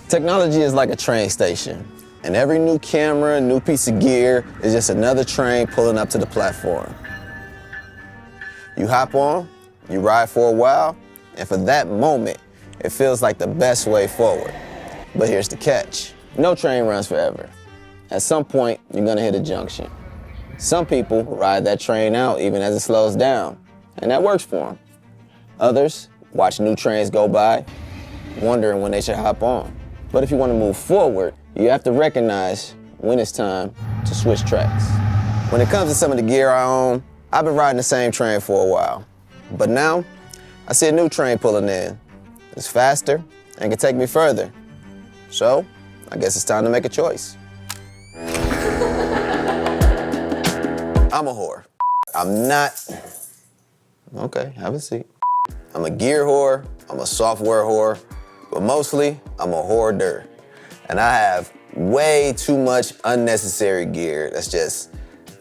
Technology is like a train station, and every new camera, new piece of gear is just another train pulling up to the platform. You hop on, you ride for a while, and for that moment, it feels like the best way forward. But here's the catch. No train runs forever. At some point, you're gonna hit a junction. Some people ride that train out even as it slows down, and that works for them. Others watch new trains go by, wondering when they should hop on. But if you want to move forward, you have to recognize when it's time to switch tracks. When it comes to some of the gear I own, I've been riding the same train for a while. But now, I see a new train pulling in. It's faster and can take me further. So, I guess it's time to make a choice. I'm a whore. I'm not, okay, have a seat. I'm a gear whore, I'm a software whore, but mostly I'm a hoarder. And I have way too much unnecessary gear that's just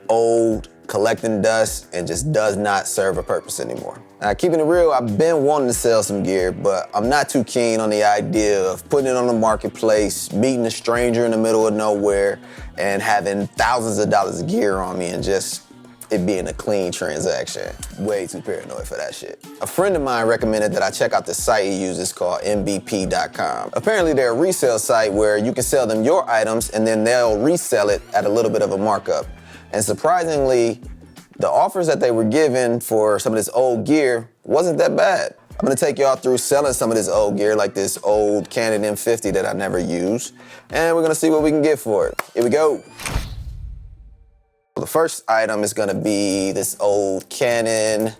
old, collecting dust, and just does not serve a purpose anymore. Now, keeping it real, I've been wanting to sell some gear, but I'm not too keen on the idea of putting it on the marketplace, meeting a stranger in the middle of nowhere, and having thousands of dollars of gear on me and just it being a clean transaction. Way too paranoid for that shit. A friend of mine recommended that I check out the site he uses called mbp.com. Apparently they're a resale site where you can sell them your items and then they'll resell it at a little bit of a markup. And surprisingly, the offers that they were giving for some of this old gear wasn't that bad. I'm gonna take y'all through selling some of this old gear, like this old Canon M50 that I never used, and we're gonna see what we can get for it. Here we go. The first item is gonna be this old Canon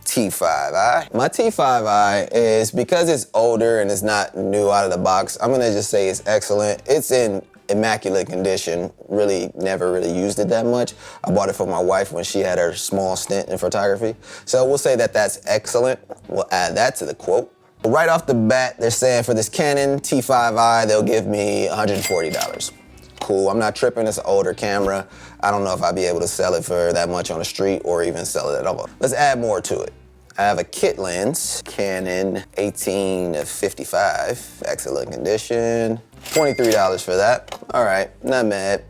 T5i. My T5i is, because it's older and it's not new out of the box, I'm gonna just say it's excellent. It's in immaculate condition, never really used it that much. I bought it for my wife when she had her small stint in photography. So we'll say that that's excellent. We'll add that to the quote. Right off the bat, they're saying for this Canon T5i, they'll give me $140. Cool, I'm not tripping, it's an older camera. I don't know if I'll be able to sell it for that much on the street or even sell it at all. Let's add more to it. I have a kit lens, Canon 18-55, excellent condition. $23 for that. All right, not mad.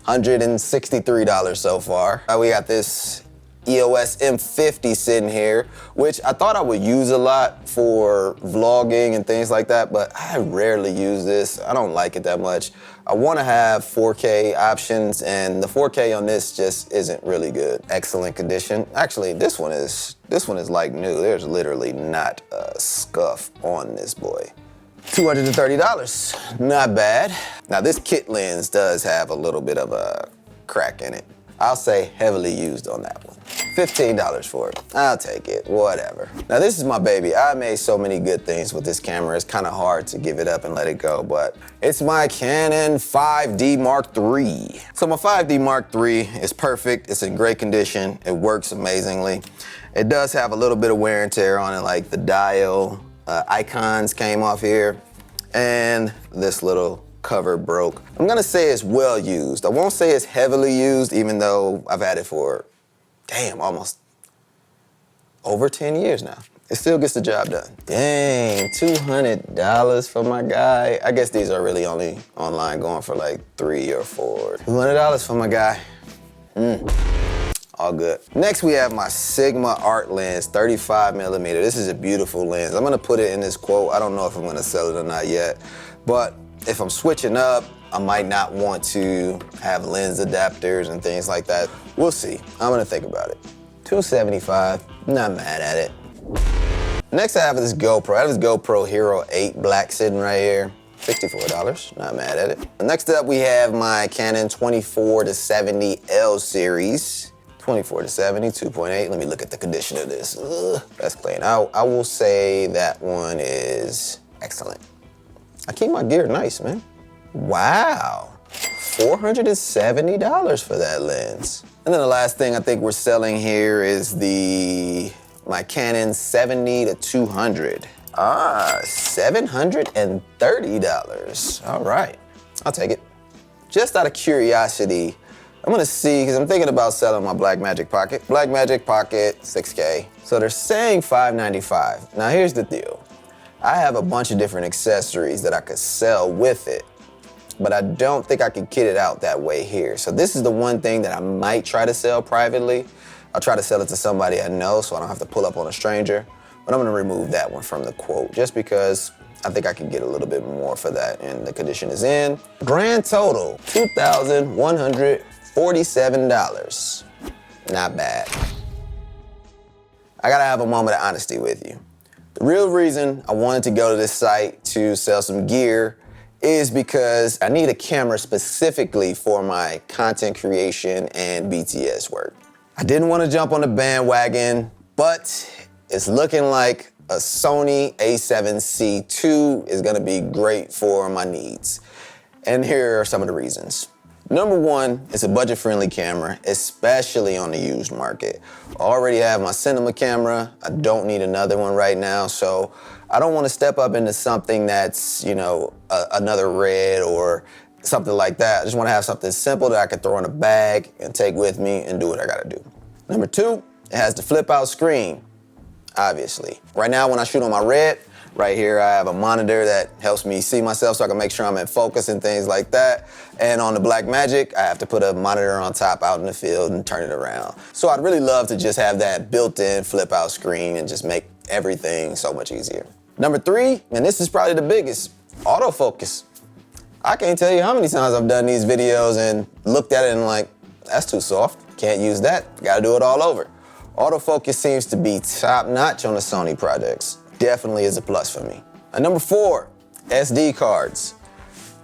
$163 so far. We got this EOS M50 sitting here, which I thought I would use a lot for vlogging and things like that, but I rarely use this. I don't like it that much. I want to have 4K options, and the 4K on this just isn't really good. Excellent condition. Actually, this one is like new. There's literally not a scuff on this boy. $230, not bad. Now this kit lens does have a little bit of a crack in it. I'll say heavily used on that one. $15 for it. I'll take it, whatever. Now this is my baby. I made so many good things with this camera. It's kind of hard to give it up and let it go, but it's my Canon 5D Mark III. So my 5D Mark III is perfect. It's in great condition. It works amazingly. It does have a little bit of wear and tear on it, like the dial icons came off here, and this little cover broke. I'm gonna say it's well used. I won't say it's heavily used, even though I've had it for, damn, almost over 10 years now. It still gets the job done. Dang, $200 for my guy. I guess these are really only online going for like 3 or 4. $200 for my guy. All good. Next we have my Sigma art lens, 35mm. This is a beautiful lens. I'm gonna put it in this quote. I don't know if I'm gonna sell it or not yet, but if I'm switching up, I might not want to have lens adapters and things like that. We'll see. I'm gonna think about it. $275, not mad at it. Next I have this GoPro. I have this GoPro Hero 8 Black sitting right here. $64, not mad at it. Next up we have my Canon 24-70 L series. 24-70, 2.8. Let me look at the condition of this. Ugh, that's clean. I will say that one is excellent. I keep my gear nice, man. Wow, $470 for that lens. And then the last thing I think we're selling here is my Canon 70-200. $730. All right, I'll take it. Just out of curiosity, I'm gonna see, because I'm thinking about selling my Blackmagic Pocket. Blackmagic Pocket, 6K. So they're saying $595. Now here's the deal. I have a bunch of different accessories that I could sell with it, but I don't think I could kit it out that way here. So this is the one thing that I might try to sell privately. I'll try to sell it to somebody I know so I don't have to pull up on a stranger, but I'm gonna remove that one from the quote just because I think I can get a little bit more for that, and the condition is in. Grand total, $2,147. Not bad. I gotta have a moment of honesty with you. The real reason I wanted to go to this site to sell some gear is because I need a camera specifically for my content creation and BTS work. I didn't want to jump on the bandwagon, but it's looking like a Sony A7C II is gonna be great for my needs. And here are some of the reasons. Number one, it's a budget-friendly camera, especially on the used market. I already have my cinema camera. I don't need another one right now, so I don't want to step up into something that's, another Red or something like that. I just want to have something simple that I can throw in a bag and take with me and do what I gotta do. Number two, it has the flip-out screen, obviously. Right now, when I shoot on my Red, right here, I have a monitor that helps me see myself so I can make sure I'm in focus and things like that. And on the Blackmagic, I have to put a monitor on top out in the field and turn it around. So I'd really love to just have that built-in flip-out screen and just make everything so much easier. Number three, and this is probably the biggest, autofocus. I can't tell you how many times I've done these videos and looked at it and like, that's too soft, can't use that, gotta do it all over. Autofocus seems to be top-notch on the Sony projects. Definitely is a plus for me. And number four, SD cards.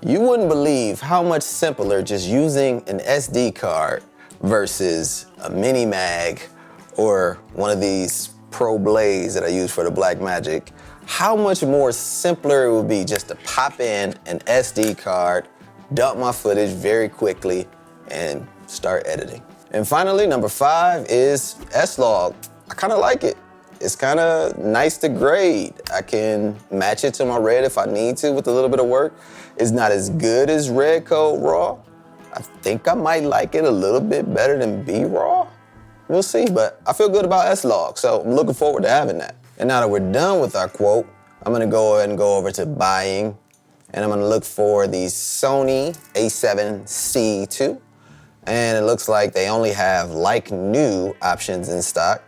You wouldn't believe how much simpler just using an SD card versus a mini mag or one of these Pro Blades that I use for the Blackmagic. How much more simpler it would be just to pop in an SD card, dump my footage very quickly, and start editing. And finally, number five is S-Log. I kind of like it. It's kind of nice to grade. I can match it to my Red if I need to with a little bit of work. It's not as good as Red Code Raw. I think I might like it a little bit better than B-Raw. We'll see, but I feel good about S-Log, so I'm looking forward to having that. And now that we're done with our quote, I'm gonna go ahead and go over to buying, and I'm gonna look for the Sony A7C II. And it looks like they only have like new options in stock.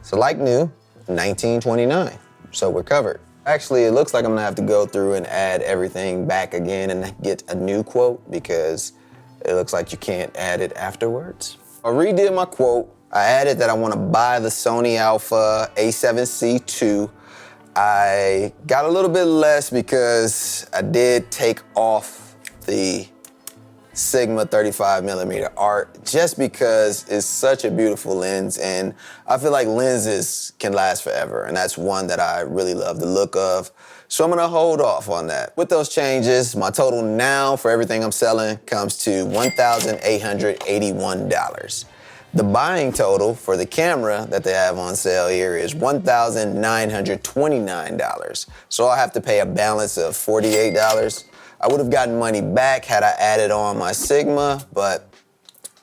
So like new, $19.29, so we're covered. Actually, it looks like I'm gonna have to go through and add everything back again and get a new quote because it looks like you can't add it afterwards. I redid my quote. I added that I wanna buy the Sony Alpha A7C II. I got a little bit less because I did take off the Sigma 35mm art just because it's such a beautiful lens, and I feel like lenses can last forever, and that's one that I really love the look of. So I'm gonna hold off on that. With those changes, my total now for everything I'm selling comes to $1,881. The buying total for the camera that they have on sale here is $1,929. So I'll have to pay a balance of $48. I would have gotten money back had I added on my Sigma, but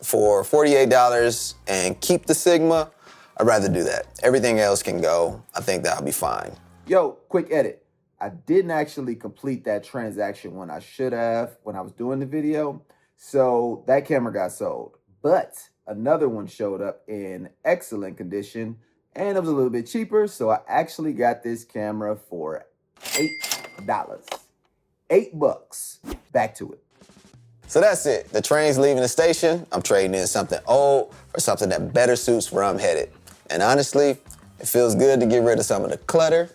for $48 and keep the Sigma, I'd rather do that. Everything else can go. I think that'll be fine. Yo, quick edit. I didn't actually complete that transaction when I should have when I was doing the video, so that camera got sold. But another one showed up in excellent condition, and it was a little bit cheaper, so I actually got this camera for $8. $8. Back to it. So that's it. The train's leaving the station. I'm trading in something old for something that better suits where I'm headed. And honestly, it feels good to get rid of some of the clutter.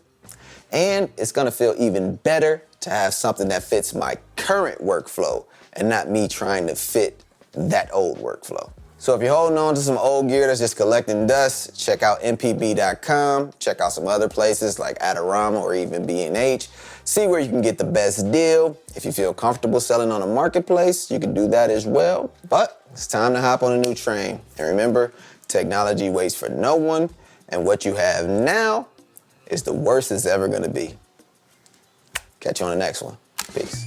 And it's gonna feel even better to have something that fits my current workflow and not me trying to fit that old workflow. So if you're holding on to some old gear that's just collecting dust, check out mpb.com, check out some other places like Adorama or even B&H. See where you can get the best deal. If you feel comfortable selling on a marketplace, you can do that as well. But it's time to hop on a new train. And remember, technology waits for no one, and what you have now is the worst it's ever gonna be. Catch you on the next one. Peace.